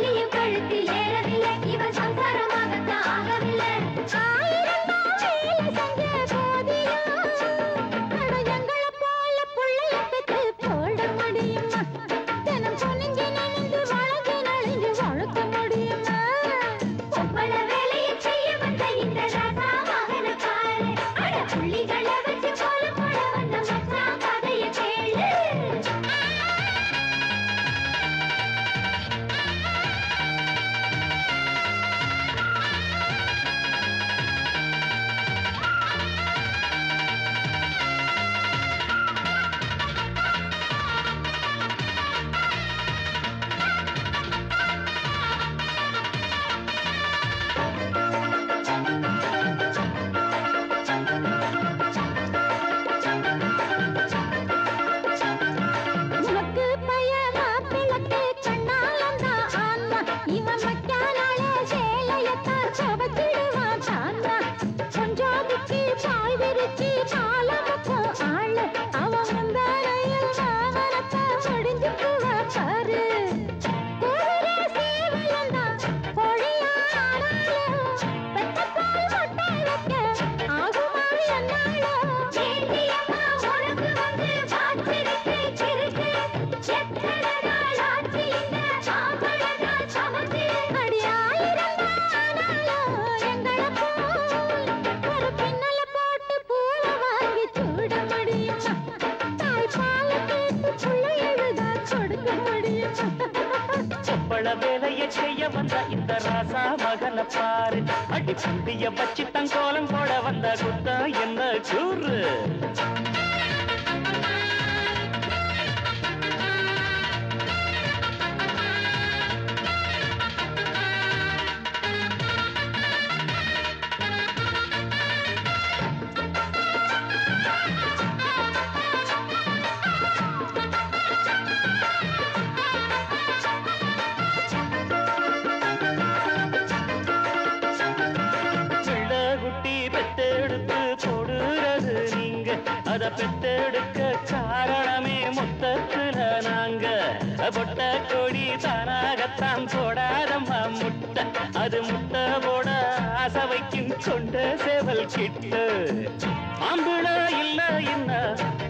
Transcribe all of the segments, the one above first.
தாலியும் கழுத்தில் ஏறவில்லை இவன் சம்சாரமாகத்தான் ஆகவில்லை வேலையை செய்ய வந்த இந்த ராசா மகன பாரு அடி புண்டிய வச்சு தங்கோலம் போட வந்த குத்தா என்ன கூறு அத பெத்தெடுக்க காரணமே மொத்தத்துல நாங்க பொட்ட கொடி தானாகத்தான் போடாதம்மா முட்டை அது முட்டை போட ஆசை வைக்கும் கொண்ட சேவல் கிட்ட ஆம்பள இல்ல என்ன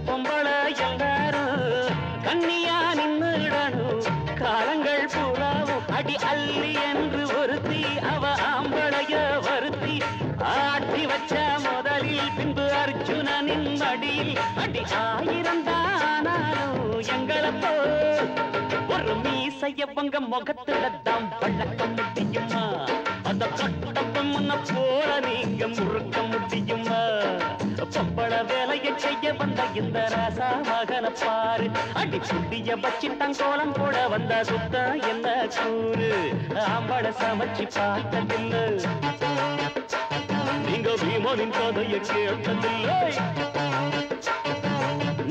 பொம்பள எல்லாரும் கண்ணியா நின்னுடணும் காலங்கள் பூராவும் அடி அள்ளி என்று ஒருத்தி அவ ஆம்பளைய வருத்தி ஆட்டி வச்ச முதலில் பின்பு அர்ஜுனனின் அடியில் அடி ஆயிரம் தானாலும் எங்களப்போ ஒரு மீசைய பங்க முகத்துல தான் வளர்க்க முடியுமா அத கட்டப்பம் முன்ன போல நீங்க முறுக்க முடியுமா பொம்பள வேலையை செய்ய வந்த இந்த ராசா மகன பாரு அடி புண்டிய வச்சு தங்கோலம் போட வந்த சுத்தா என்ன கூறு ஆம்பள சமைச்சு பார்த்ததில்லை நீங்க பீமனின் கதையை கேட்டதில்லை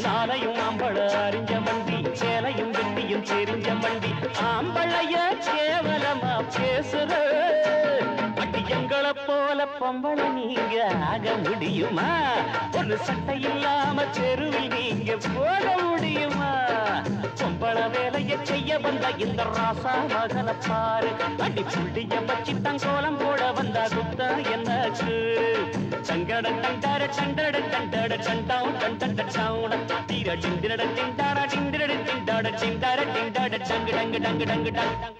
நாளையும் ஆம்பள அறிஞ்ச மண்டி சேலையும் வெட்டியும் தெரிஞ்ச மண்டி ஆம்பளைய கேவலமா பேசுற அடி எங்களை போல பொம்பளை நீங்க ஆக முடியுமா ஒரு சட்டை இல்லாம தெருவில் நீங்க போக முடியுமா பொம்பளை வேலையை செய்ய வந்த இந்த ராசா மகன பாரு அடி புள்ளிய வச்சு தங்கோலம் போட வந்த குத்தா என்ன தங்கட தண்டட தண்டட தண்டட தண்டாவும் தண்டட டவுன தீர டிண்டட டிண்டாட டிண்டட டிண்டாட டிண்டாட டிண்டாட டங்கு டங்கு டங்கு டங்கு டங்கு